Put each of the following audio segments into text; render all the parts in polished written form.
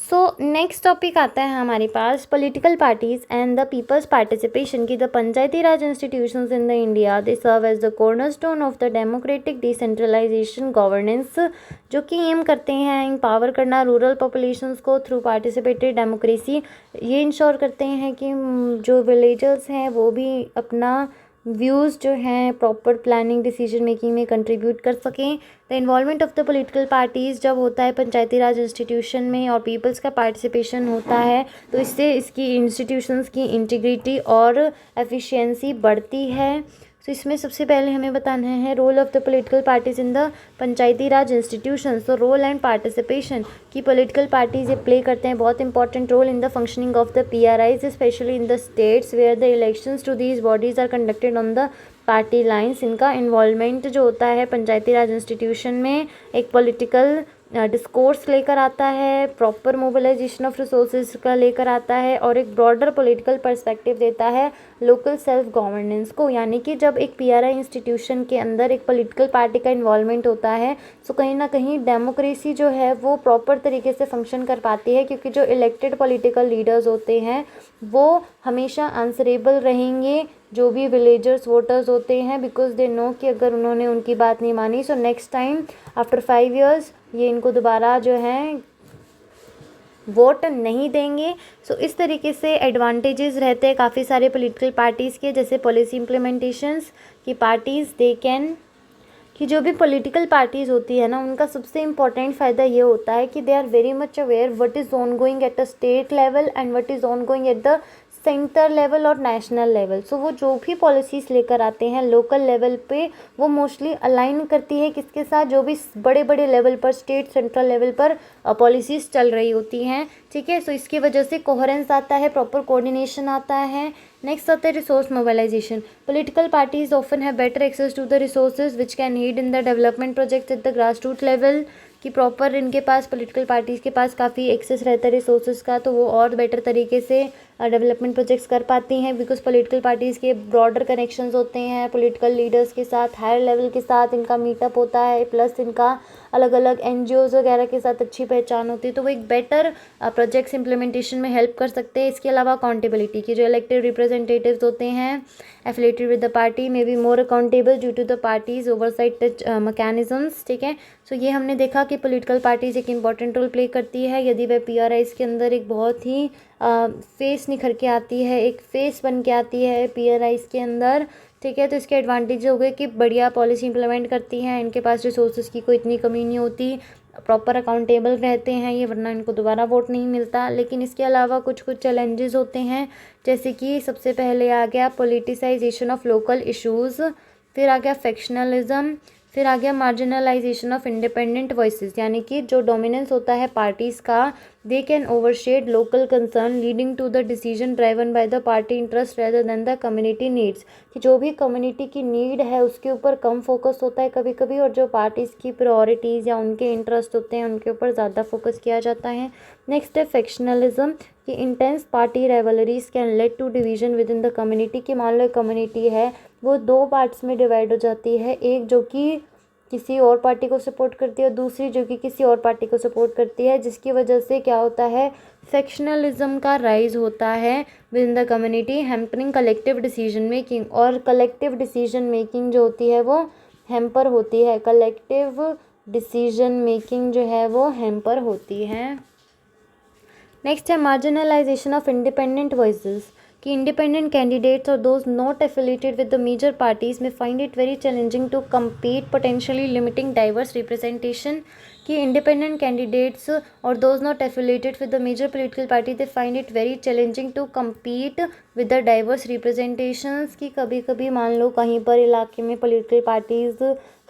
So next topic आता है हमारे पास political parties and the people's participation की the Panchayati Raj institutions in the India they serve as the cornerstone of the democratic decentralization governance, जो कि aim करते हैं एम्पावर करना रूरल पॉपुलेशंस को थ्रू पार्टिसिपेटेड डेमोक्रेसी। ये इंश्योर करते हैं कि जो विलेजर्स हैं वो भी अपना व्यूज़ जो हैं प्रॉपर प्लानिंग डिसीजन मेकिंग में कंट्रीब्यूट कर सकें। The involvement of the political parties जब होता है पंचायती राज इंस्टीट्यूशन में और पीपल्स का पार्टिसिपेशन होता है तो इससे इसकी इंस्टीट्यूशंस की इंटीग्रिटी और एफिशिएंसी बढ़ती है। तो इसमें सबसे पहले हमें बताना है role of the political parties in the Panchayati Raj institution. तो रोल एंड पार्टिसिपेशन की पॉलिटिकल पार्टीज ये प्ले करते हैं बहुत important role in the functioning of the PRIs, specially in the states where the elections to these bodies are conducted on the party lines. इनका involvement जो होता है पंचायती Raj institution में एक पॉलिटिकल डिस्कोर्स लेकर आता है, प्रॉपर मोबिलाइजेशन ऑफ रिसोर्सेज का लेकर आता है और एक ब्रॉडर पॉलिटिकल पर्सपेक्टिव देता है लोकल सेल्फ गवर्नेंस को। यानी कि जब एक PRI इंस्टीट्यूशन के अंदर एक पॉलिटिकल पार्टी का इन्वॉल्वमेंट होता है तो कहीं ना कहीं डेमोक्रेसी जो है वो प्रॉपर तरीके से फंक्शन कर पाती है, क्योंकि जो इलेक्टेड पॉलिटिकल लीडर्स होते हैं वो हमेशा आंसरेबल रहेंगे जो भी विलेजर्स वोटर्स होते हैं, बिकॉज दे नो कि अगर उन्होंने उनकी बात नहीं मानी so next time after 5 years ये इनको दोबारा जो है वोट नहीं देंगे। सो इस तरीके से एडवांटेजेस रहते हैं काफ़ी सारे पॉलिटिकल पार्टीज़ के, जैसे पॉलिसी इम्प्लीमेंटेशंस की पार्टीज़ दे कैन कि जो भी पॉलिटिकल पार्टीज़ होती है ना उनका सबसे इम्पॉर्टेंट फ़ायदा ये होता है कि they are very much aware what is on going at the state level and what is on going at the centre level और नेशनल लेवल। सो वो जो भी पॉलिसीज़ लेकर आते हैं लोकल लेवल पे वो मोस्टली अलाइन करती है किसके साथ, जो भी बड़े बड़े लेवल पर स्टेट सेंट्रल लेवल पर पॉलिसीज़ चल रही होती हैं। ठीक है, सो इसकी वजह से कोहेरेंस आता है, प्रॉपर कोऑर्डिनेशन आता है। नेक्स्ट आता है resource mobilisation. Political parties often have better access to the resources which can heed in the development projects at the grass root level. कि प्रॉपर इनके पास पॉलिटिकल पार्टीज़ के पास काफ़ी एक्सेस रहता है रिसोर्सेज का, तो वो और बेटर तरीके से डेवलपमेंट प्रोजेक्ट्स कर पाती हैं, बिकॉज पॉलिटिकल पार्टीज़ के ब्रॉडर कनेक्शंस होते हैं पॉलिटिकल लीडर्स के साथ, हायर लेवल के साथ इनका मीटअप होता है, प्लस इनका अलग अलग NGOs वगैरह के साथ अच्छी पहचान होती है, तो वो एक बेटर प्रोजेक्ट्स इम्प्लीमेंटेशन में हेल्प कर सकते हैं। इसके अलावा अकाउंटेबिलिटी की जो इलेक्टेड रिप्रेजेंटेटिव्स होते हैं affiliated with the party may be more accountable due to the parties oversight mechanisms. ठीक है, सो ये हमने देखा कि पॉलिटिकल पार्टीज़ एक इंपॉर्टेंट रोल प्ले करती है यदि वह PRIs के अंदर एक बहुत ही फेस निखर के आती है, एक फेस बन के आती है PRIs के अंदर। ठीक है, तो इसके एडवांटेज हो गए कि बढ़िया पॉलिसी इंप्लीमेंट करती हैं, इनके पास रिसोर्सेज की कोई इतनी कमी नहीं होती, प्रॉपर अकाउंटेबल रहते हैं ये, वरना इनको दोबारा वोट नहीं मिलता। लेकिन इसके अलावा कुछ कुछ चैलेंजेस होते हैं, जैसे कि सबसे पहले आ गया पॉलिटिसाइजेशन ऑफ लोकल इश्यूज़, फिर आ गया फैक्शनलिज्म, फिर आ गया मार्जिनलाइजेशन ऑफ इंडिपेंडेंट वॉइसेस, यानी कि जो डोमिनेंस होता है पार्टीज़ का they can overshadow local concern leading to the decision driven by the party interest rather than the community needs. कि जो भी कम्युनिटी की नीड है उसके ऊपर कम फोकस होता है कभी कभी, और जो पार्टीज़ की प्रायोरिटीज़ या उनके इंटरेस्ट होते हैं उनके ऊपर ज़्यादा फोकस किया जाता है। नेक्स्ट है फैक्शनलिज्म कि intense party rivalries can lead to division within the community. कि मान लो कम्युनिटी है वो 2 पार्ट्स में डिवाइड हो जाती है, एक जो कि किसी और पार्टी को सपोर्ट करती है और दूसरी जो कि किसी और पार्टी को सपोर्ट करती है, जिसकी वजह से क्या होता है फैक्शनलिज्म का राइज होता है with in the community, hampering collective decision making. और कलेक्टिव डिसीजन मेकिंग जो होती है वो हैम्पर होती है, कलेक्टिव डिसीजन मेकिंग जो है वो हैम्पर होती है। नेक्स्ट है मार्जिनलाइजेशन ऑफ इंडिपेंडेंट वॉइसेस कि इंडिपेंडेंट कैंडिडेट्स और those not affiliated with the major parties में find it very challenging to compete, potentially limiting diverse representation। कि इंडिपेंडेंट कैंडिडेट्स और those not affiliated with the major political party they find it very challenging to compete with the diverse representations. कि कभी कभी मान लो कहीं पर इलाके में पॉलिटिकल पार्टीज़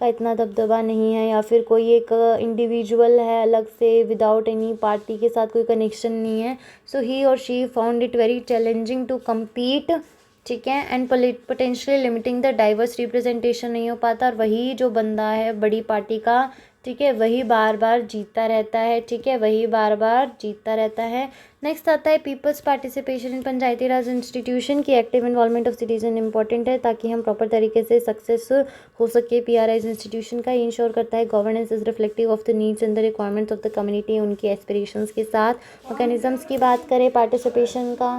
का इतना दबदबा नहीं है, या फिर कोई एक इंडिविजुअल है अलग से विदाउट एनी पार्टी के साथ कोई कनेक्शन नहीं है, सो ही और she found it very challenging to compete। ठीक है, and potentially limiting the diverse representation नहीं हो पाता, और वही जो बंदा है बड़ी पार्टी का ठीक है, वही बार बार जीतता रहता है। ठीक है, वही बार बार जीतता रहता है। नेक्स्ट आता है people's participation in Panchayati Raj institution की active involvement of citizen important है ताकि हम प्रॉपर तरीके से सक्सेस हो सके। पीआरआईज इंस्टीट्यूशन का इंश्योर करता है governance is reflective of the needs and the requirements of the community, उनकी एस्पिरेशंस के साथ। मैकेनिज्म्स की बात करें पार्टिसिपेशन का,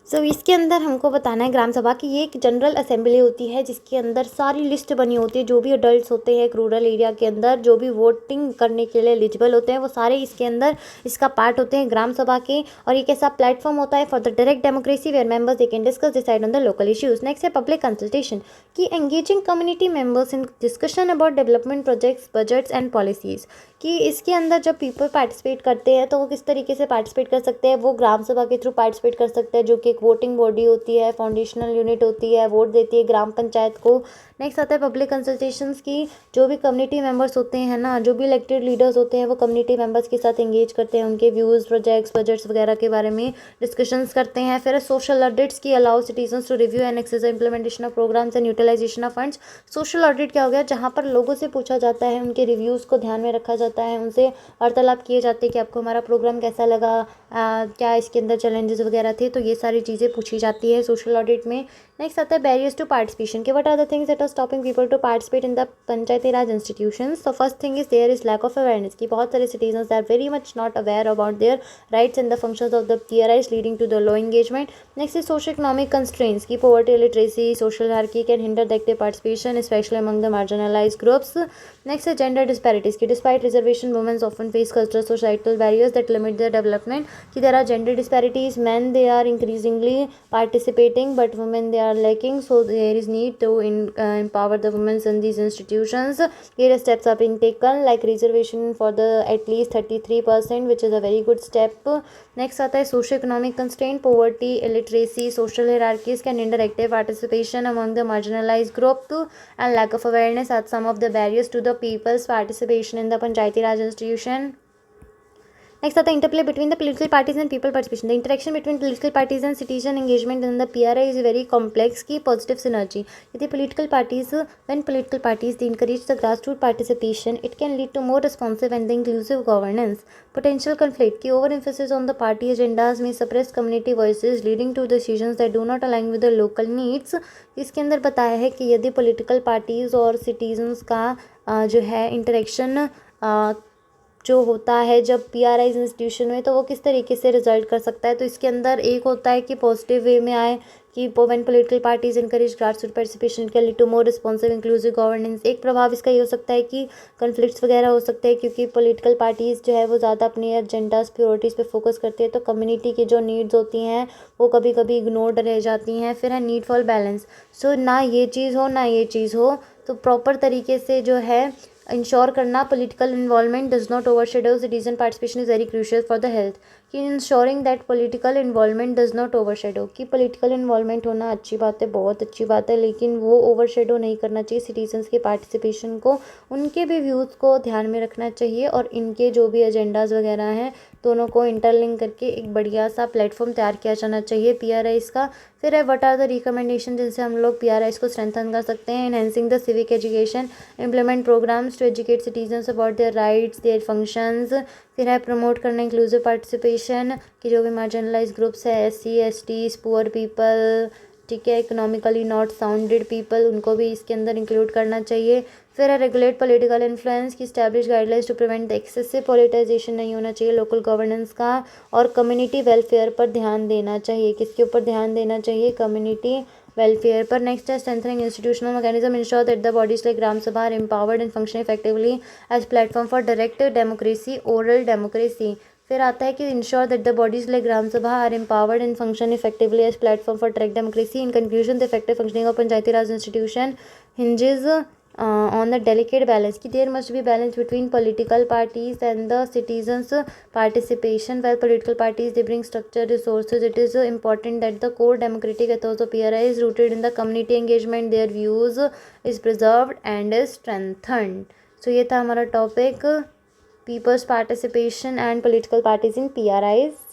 इसके अंदर हमको बताना है ग्राम सभा की ये एक जनरल असेंबली होती है जिसके अंदर सारी लिस्ट बनी होती है। जो भी अडल्ट होते हैं एक रूरल एरिया के अंदर, जो भी वोटिंग करने के लिए एलिजिबल होते हैं, वो सारे इसके अंदर इसका पार्ट होते हैं ग्राम सभा के। और एक ऐसा प्लेटफॉर्म होता है for the direct democracy where members they can discuss decide on the local issues. Next है पब्लिक कंसल्टेशन की engaging community members in discussion about development projects, budgets and policies. कि इसके अंदर जब पीपल पार्टिसिपेट करते हैं तो वो किस तरीके से पार्टिसिपेट कर सकते हैं, वो ग्राम सभा के थ्रू पार्टिसिपेट कर सकते हैं, जो कि एक वोटिंग बॉडी होती है, फाउंडेशनल यूनिट होती है, वोट देती है ग्राम पंचायत को। नेक्स्ट आता है पब्लिक कंसल्टेशंस की जो भी कम्युनिटी मेंबर्स होते हैं ना, जो भी इलेक्टेड लीडर्स होते हैं, वो कम्युनिटी मेंबर्स के साथ एंगेज करते हैं, उनके व्यूज़, प्रोजेक्ट्स, बजट्स वगैरह के बारे में डिस्कशंस करते हैं। फिर सोशल ऑडिट्स की allow citizens to review and access implementation of programs and utilisation of funds. Social audit क्या हो गया, जहाँ पर लोगों से पूछा जाता है, उनके रिव्यूज़ को ध्यान में रखा जाता है, उनसे वार्तालाप किए जाते हैं कि आपको हमारा प्रोग्राम कैसा लगा, क्या इसके अंदर चैलेंजेस वगैरह थे, तो ये सारी चीज़ें पूछी जाती है सोशल ऑडिट में। नेक्स्ट आता है बैरियर्स टू पार्टिसिपेशन के what are the things that are stopping people to participate in the Panchayati Raj institutions. तो first thing is there is lack of awareness की बहुत सारे citizens are very much not aware about their rights and the functions of the PRIs leading to the low engagement. Next is socio economic constraints की poverty, illiteracy, social hierarchy can hinder the active participation especially among the marginalized groups. Next is gender disparities ki despite reservation women often face cultural societal barriers that limit their development ki there are gender disparities, men they are increasingly participating but women they are lacking, so there is need to empower the women in these institutions. Here steps are being taken like reservation for the at least 33% which is a very good step. Next आता है socio economic constraint, poverty, illiteracy, social hierarchies can hinder active participation among the marginalized group and lack of awareness are some of the barriers to the people's participation in the Panchayati Raj institution. Next आता है interplay between the political parties and people participation. The interaction between political parties and citizen engagement in the PRI is very complex की positive synergy. यदि when political parties they encourage the grassroots participation, it can lead to more responsive and inclusive governance. Potential conflict की overemphasis on the party agendas may suppress community voices leading to decisions that do not align with the local needs. इसके अंदर बताया है कि यदि political parties और citizens का जो है इंटरेक्शन जो होता है जब पीआरआईज इंस्टीट्यूशन में, तो वो किस तरीके से रिजल्ट कर सकता है। तो इसके अंदर एक होता है कि पॉजिटिव वे में आए कि when political parties encourage grassroot participation can lead to more responsive inclusive governance. एक प्रभाव इसका ये हो सकता है कि कन्फ्लिक्ट्स वगैरह हो सकते हैं क्योंकि पॉलिटिकल पार्टीज़ जो है वो ज़्यादा अपनी एजेंडाज प्रायोरिटीज़ पे फोकस करती है, तो कम्युनिटी की जो नीड्स होती हैं वो कभी कभी इग्नोर्ड रह जाती हैं। फिर है नीड फॉर बैलेंस, सो ना ये चीज़ हो ना ये चीज़ हो, तो प्रॉपर तरीके से जो है इंश्योर करना political involvement does not overshadow citizen participation is very crucial for the health. कि ensuring that political involvement does not overshadow, कि पॉलिटिकल इन्वॉल्वमेंट होना अच्छी बात है, बहुत अच्छी बात है, लेकिन वो ओवरशैडो नहीं करना चाहिए सिटीजन्स के पार्टिसिपेशन को। उनके भी व्यूज़ को ध्यान में रखना चाहिए और इनके जो भी एजेंडाज वगैरह हैं दोनों को इंटरलिंक करके एक बढ़िया सा प्लेटफॉर्म तैयार किया जाना चाहिए पीआरआईज का। फिर है व्हाट आर द रिकमेंडेशन जिनसे हम लोग पीआरआईज को स्ट्रेंथन कर सकते हैं। Enhancing the civic education, implement programs to educate citizens about their rights, their functions. फिर है प्रमोट करना इंक्लूसिव पार्टिसिपेशन कि जो भी मार्जिनलाइज ग्रुप्स है, एससी, एसटीज, पुअर पीपल, ठीक है, इकोनॉमिकली नॉट साउंडेड पीपल, उनको भी इसके अंदर इंक्लूड करना चाहिए। फिर है रेगुलेट पॉलिटिकल इन्फ्लुएंस की establish guidelines to prevent the excessive politicization नहीं होना चाहिए लोकल गवर्नेंस का, और कम्युनिटी वेलफेयर पर ध्यान देना चाहिए। किसके ऊपर ध्यान देना चाहिए? कम्युनिटी वेलफेयर पर। नेक्स्ट है strengthening institutional mechanism, ensure that the bodies like Gram Sabha are empowered and function effectively as platform for direct democracy, oral democracy. फिर आता है कि ensure that the bodies like Gram Sabha are empowered and function effectively as platform for direct democracy. In conclusion the effective functioning of Panchayati Raj institution hinges on the delicate balance कि there must be balance between political parties and the citizens participation. While political parties they bring structure resources, it is important that the core democratic ethos of PRI is rooted in the community engagement, their views is preserved and is strengthened. So ये था हमारा topic peoples participation and political parties in PRIs।